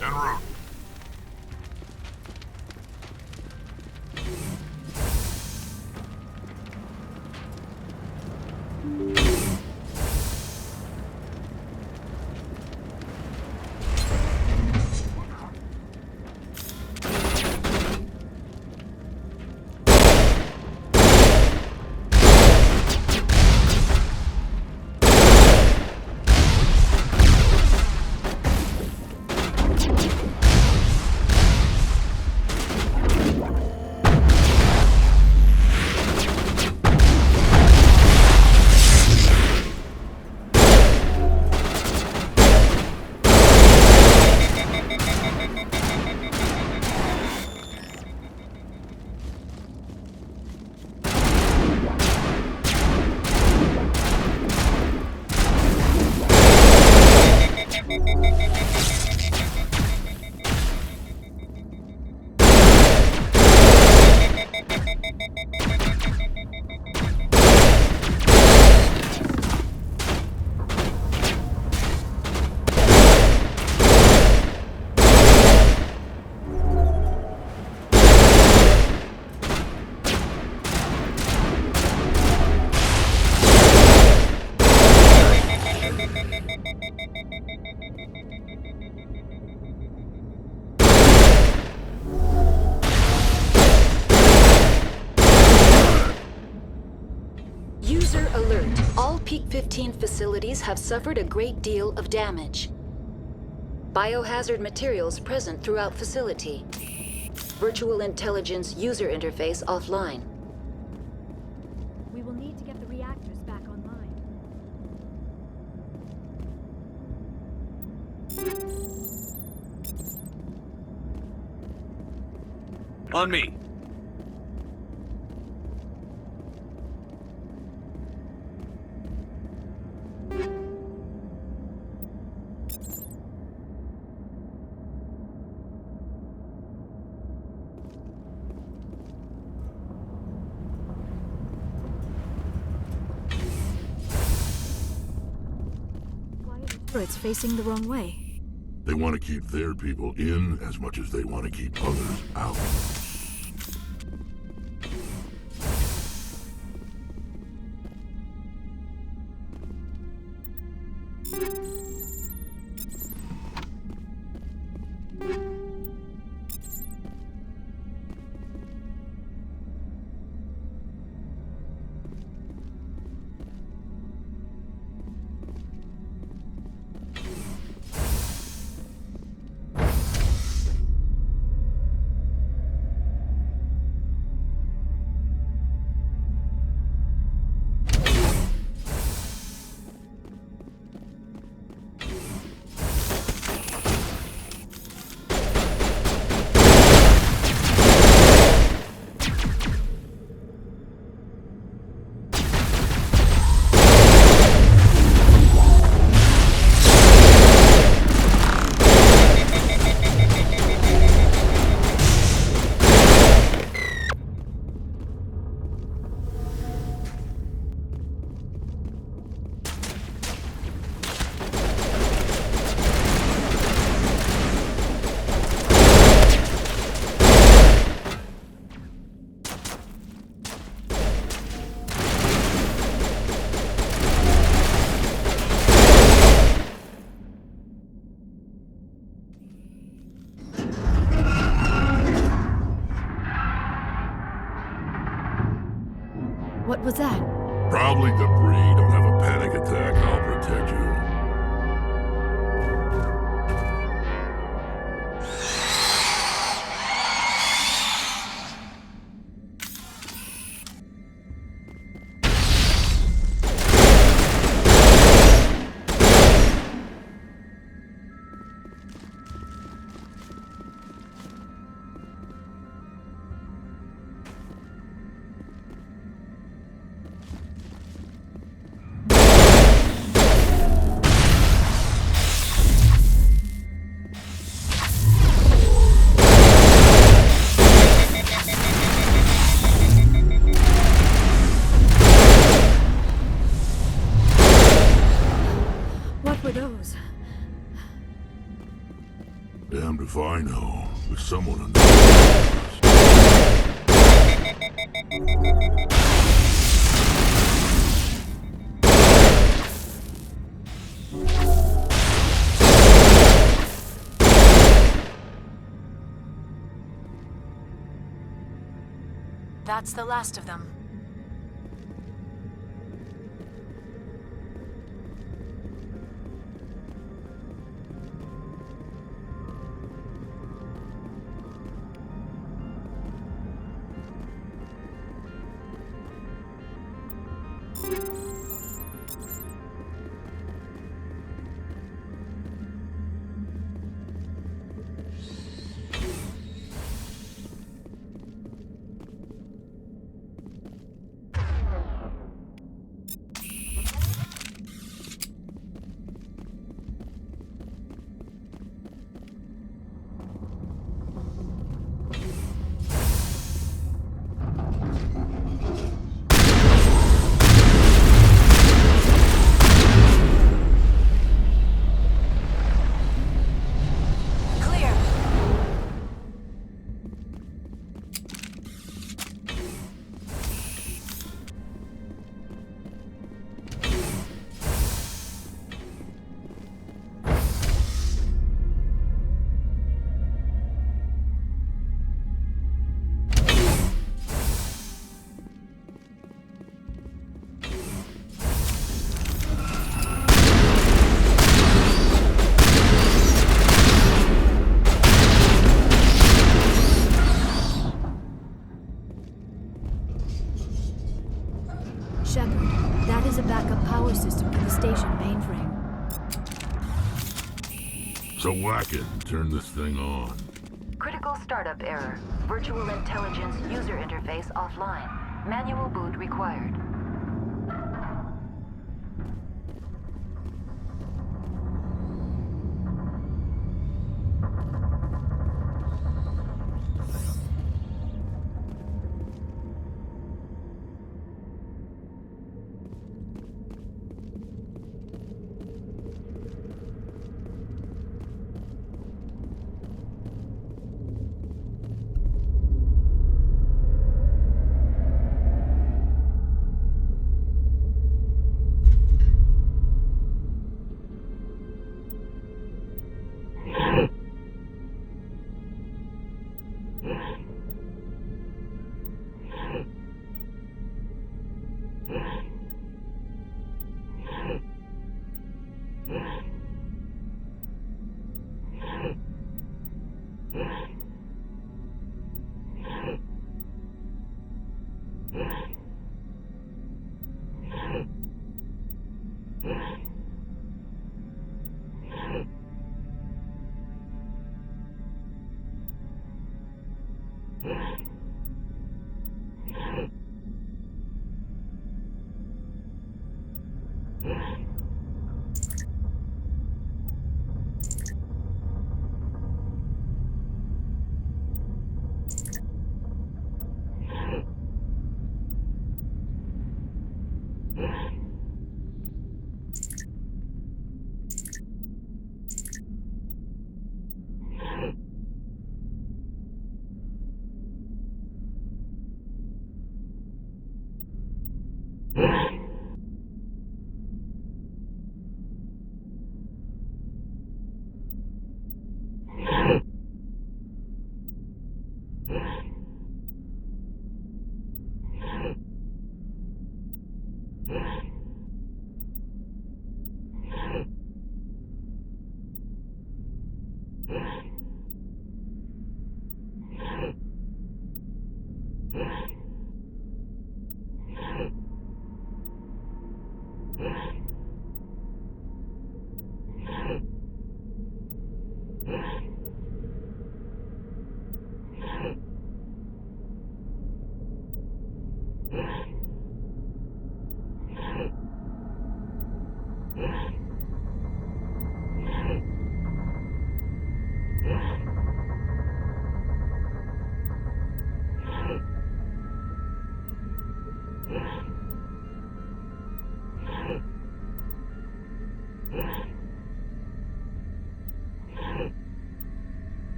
En route. User alert. All Peak 15 facilities have suffered a great deal of damage. Biohazard materials present throughout facility. Virtual intelligence user interface offline. We will need to get the reactors back online. On me. It's facing the wrong way. They want to keep their people in as much as they want to keep others out. What was that? Probably debris. Don't have a panic attack. I'll protect you. Damned if I know, but someone under. That's the last of them. Shepard, that is a backup power system for the station mainframe. So whack it and turn this thing on. Critical startup error. Virtual intelligence user interface offline. Manual boot required.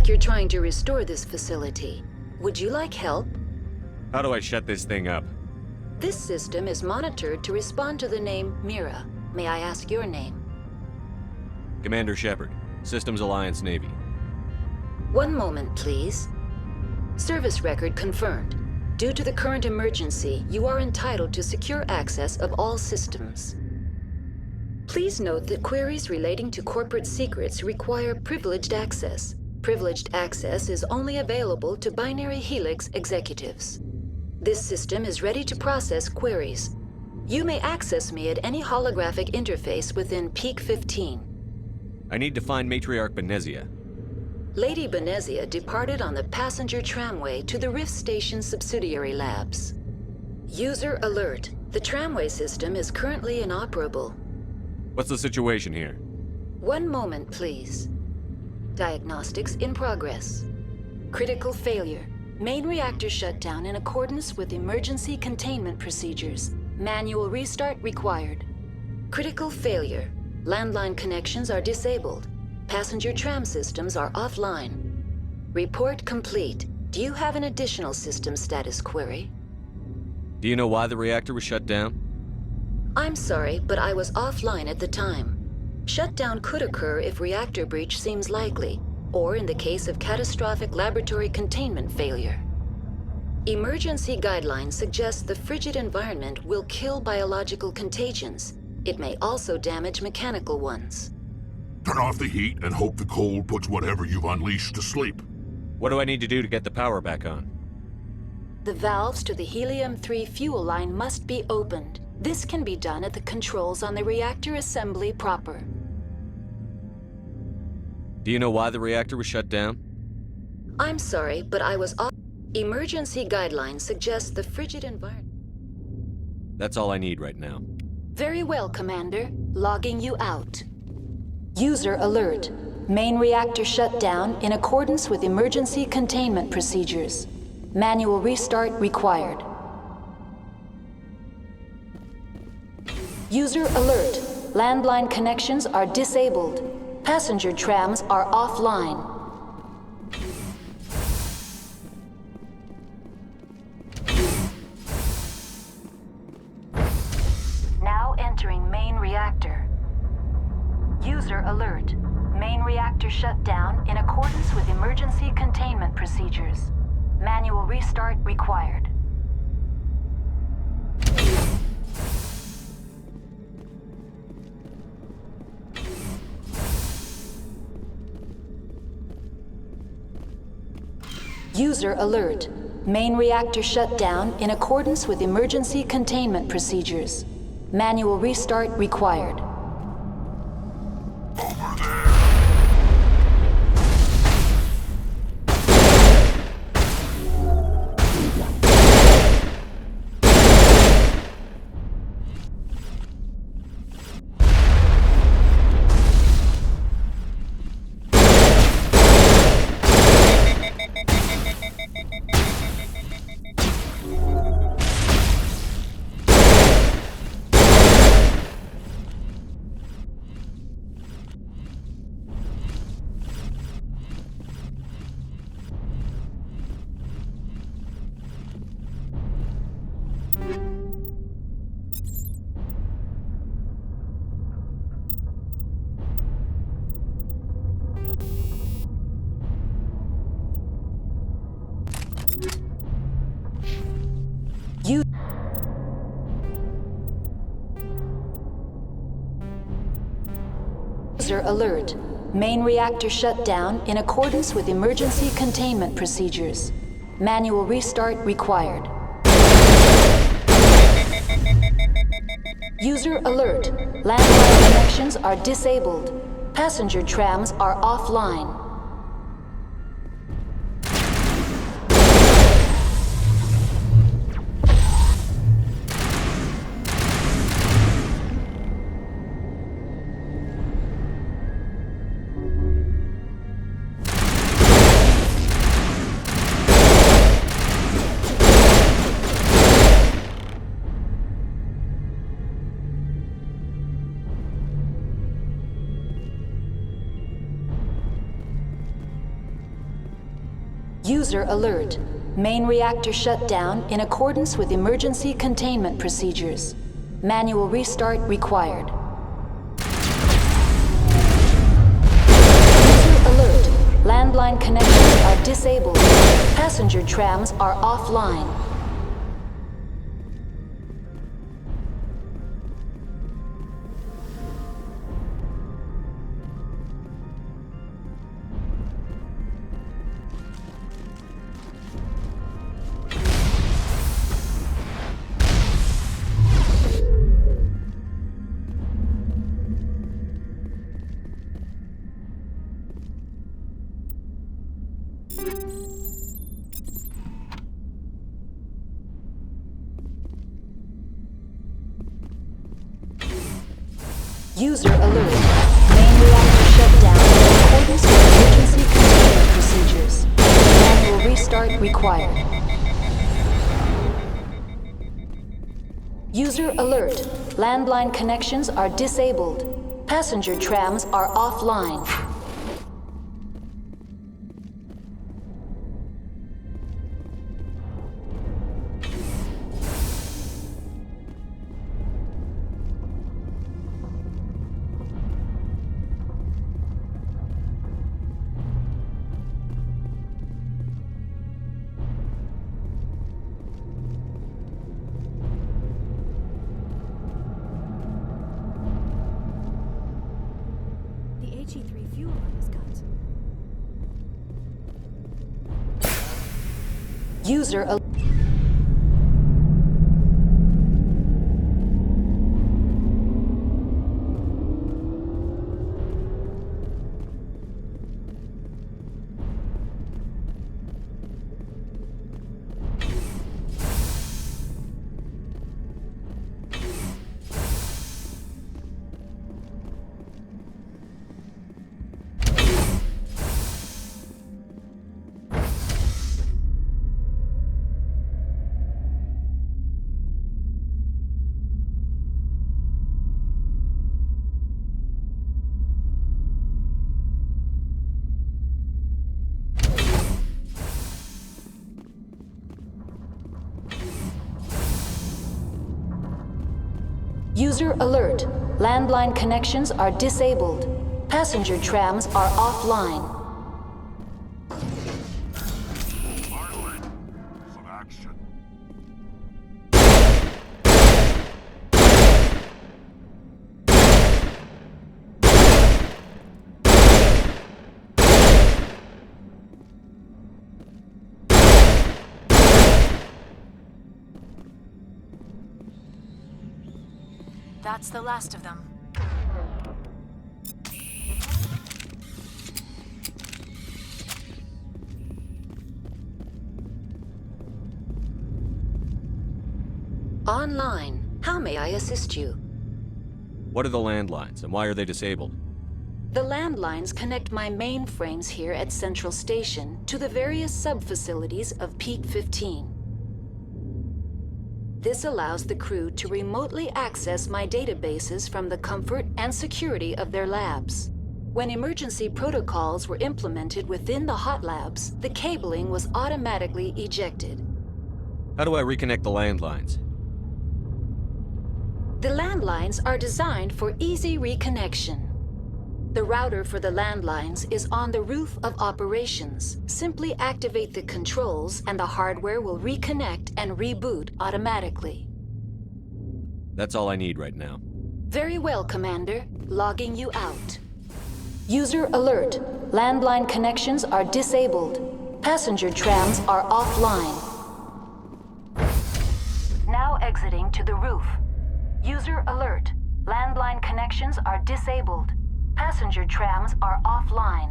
like you're trying to restore this facility. Would you like help? How do I shut this thing up? This system is monitored to respond to the name Mira. May I ask your name? Commander Shepard, Systems Alliance Navy. One moment, please. Service record confirmed. Due to the current emergency, you are entitled to secure access of all systems. Please note that queries relating to corporate secrets require privileged access. Privileged access is only available to Binary Helix executives. This system is ready to process queries. You may access me at any holographic interface within Peak 15. I need to find Matriarch Benezia. Lady Benezia departed on the passenger tramway to the Rift Station subsidiary labs. User alert. The tramway system is currently inoperable. What's the situation here? One moment, please. Diagnostics in progress. Critical failure. Main reactor shutdown in accordance with emergency containment procedures. Manual restart required. Critical failure. Landline connections are disabled. Passenger tram systems are offline. Report complete. Do you have an additional system status query? Do you know why the reactor was shut down? I'm sorry, but I was offline at the time. Shutdown could occur if reactor breach seems likely, or in the case of catastrophic laboratory containment failure. Emergency guidelines suggest the frigid environment will kill biological contagions. It may also damage mechanical ones. Turn off the heat and hope the cold puts whatever you've unleashed to sleep. What do I need to do to get the power back on? The valves to the helium-3 fuel line must be opened. This can be done at the controls on the reactor assembly proper. Do you know why the reactor was shut down? I'm sorry, but I was off. Emergency guidelines suggest the frigid environment. That's all I need right now. Very well, Commander. Logging you out. User alert. Main reactor shut down in accordance with emergency containment procedures. Manual restart required. User alert. Landline connections are disabled. Passenger trams are offline. Now entering main reactor. User alert. Main reactor shut down in accordance with emergency containment procedures. Manual restart required. User alert. Main reactor shut down in accordance with emergency containment procedures. Manual restart required. Over there! User alert. Main reactor shut down in accordance with emergency containment procedures. Manual restart required. User alert. Landline connections are disabled. Passenger trams are offline. User alert. Main reactor shut down in accordance with emergency containment procedures. Manual restart required. User alert. Landline connections are disabled. Passenger trams are offline. User alert. Main reactor shut down in accordance with emergency containment procedures. Manual restart required. User alert. Landline connections are disabled. Passenger trams are offline. The HE3 fuel line is cut. User alert. User alert. Landline connections are disabled. Passenger trams are offline. Pilot, some action. That's the last of them. Online. How may I assist you? What are the landlines, and why are they disabled? The landlines connect my mainframes here at Central Station to the various sub-facilities of Peak 15. This allows the crew to remotely access my databases from the comfort and security of their labs. When emergency protocols were implemented within the hot labs, the cabling was automatically ejected. How do I reconnect the landlines? The landlines are designed for easy reconnection. The router for the landlines is on the roof of operations. Simply activate the controls and the hardware will reconnect and reboot automatically. That's all I need right now. Very well, Commander. Logging you out. User alert. Landline connections are disabled. Passenger trams are offline. Now exiting to the roof. User alert. Landline connections are disabled. Passenger trams are offline.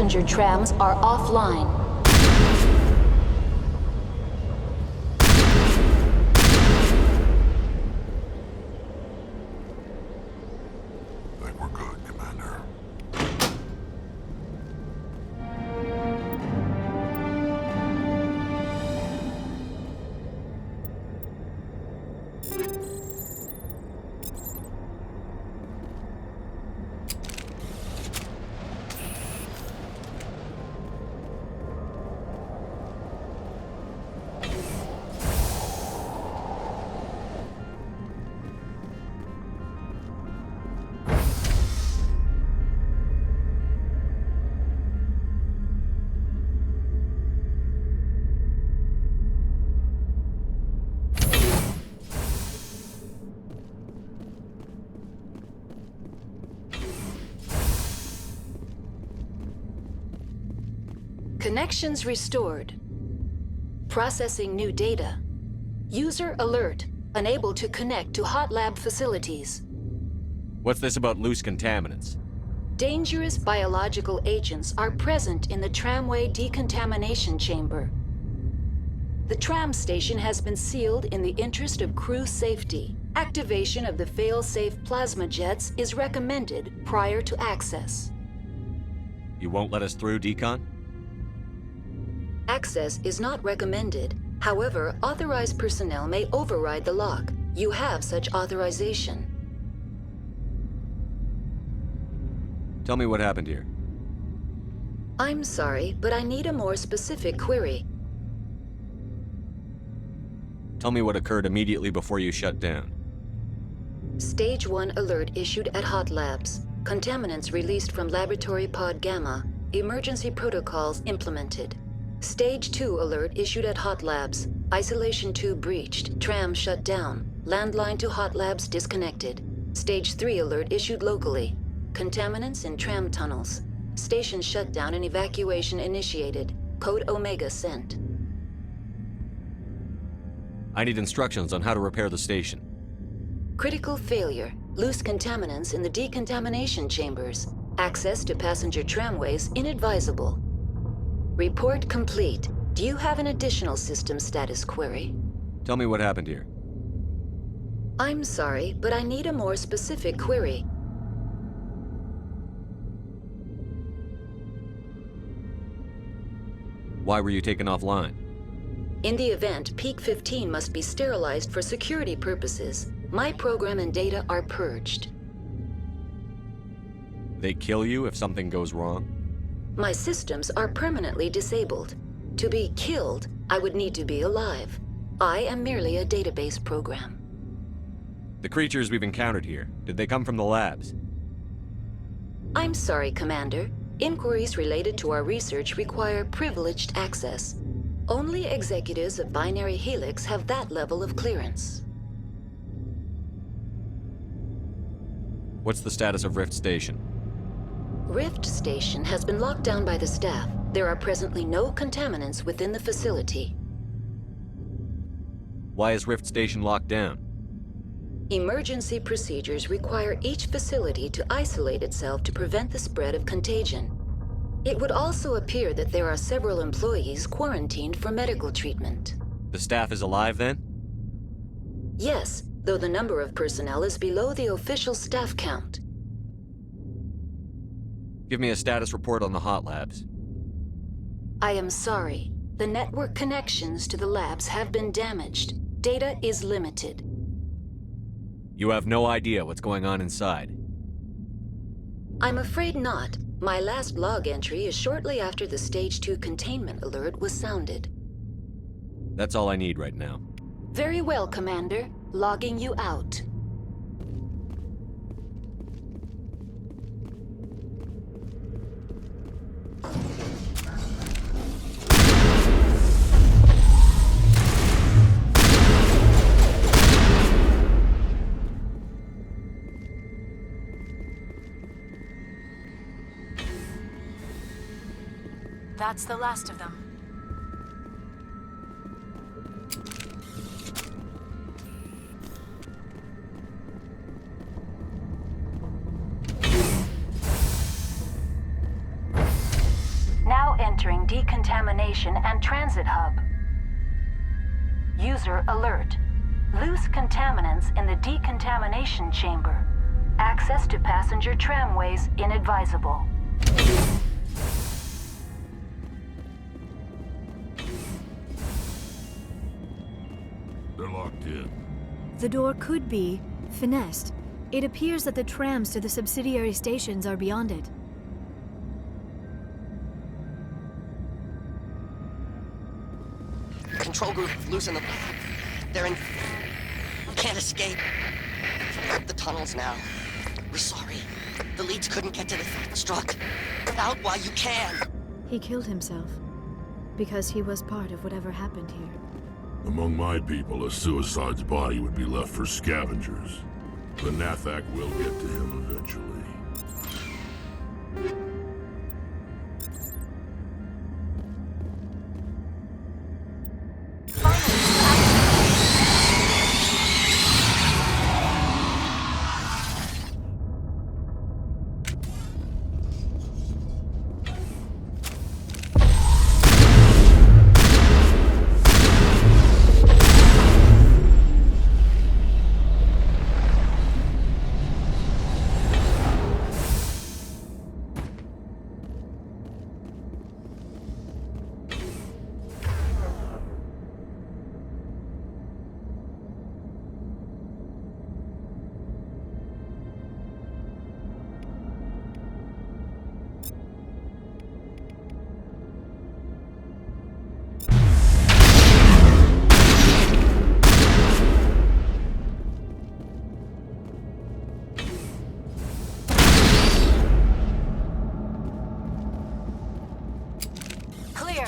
passenger trams are offline. I think we're good, Commander. Connections restored. Processing new data. User alert. Unable to connect to hot lab facilities. What's this about loose contaminants? Dangerous biological agents are present in the tramway decontamination chamber. The tram station has been sealed in the interest of crew safety. Activation of the fail-safe plasma jets is recommended prior to access. You won't let us through, Decon? Access is not recommended. However, authorized personnel may override the lock. You have such authorization. Tell me what happened here. I'm sorry, but I need a more specific query. Tell me what occurred immediately before you shut down. Stage 1 alert issued at Hot Labs. Contaminants released from Laboratory Pod Gamma. Emergency protocols implemented. Stage 2 alert issued at Hot Labs. Isolation tube breached. Tram shut down. Landline to Hot Labs disconnected. Stage 3 alert issued locally. Contaminants in tram tunnels. Station shutdown and evacuation initiated. Code Omega sent. I need instructions on how to repair the station. Critical failure. Loose contaminants in the decontamination chambers. Access to passenger tramways inadvisable. Report complete. Do you have an additional system status query? Tell me what happened here. I'm sorry, but I need a more specific query. Why were you taken offline? In the event, Peak 15 must be sterilized for security purposes. My program and data are purged. They kill you if something goes wrong? My systems are permanently disabled. To be killed, I would need to be alive. I am merely a database program. The creatures we've encountered here, did they come from the labs? I'm sorry, Commander. Inquiries related to our research require privileged access. Only executives of Binary Helix have that level of clearance. What's the status of Rift Station? Rift Station has been locked down by the staff. There are presently no contaminants within the facility. Why is Rift Station locked down? Emergency procedures require each facility to isolate itself to prevent the spread of contagion. It would also appear that there are several employees quarantined for medical treatment. The staff is alive then? Yes, though the number of personnel is below the official staff count. Give me a status report on the hot labs. I am sorry. The network connections to the labs have been damaged. Data is limited. You have no idea what's going on inside. I'm afraid not. My last log entry is shortly after the Stage 2 containment alert was sounded. That's all I need right now. Very well, Commander. Logging you out. That's the last of them. decontamination and transit hub. User alert. Loose contaminants in the decontamination chamber. Access to passenger tramways inadvisable. They're locked in. The door could be finessed. It appears that the trams to the subsidiary stations are beyond it. Control group, loosen them. They're in... Can't escape. The tunnels now. We're sorry. The leads couldn't get to the struck. Get out while you can. He killed himself because he was part of whatever happened here. Among my people, a suicide's body would be left for scavengers. The Nathak will get to him eventually. Clear.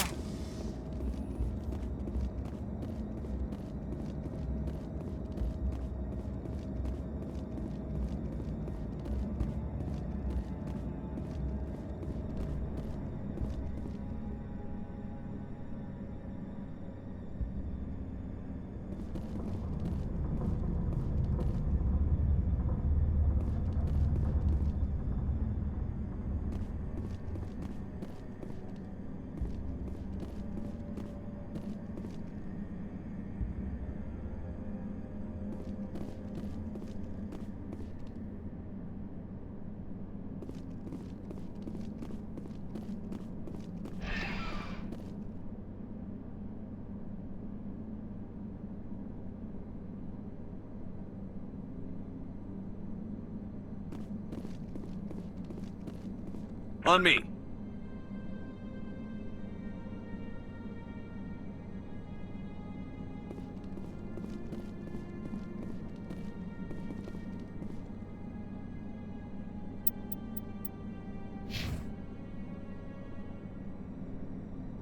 On me.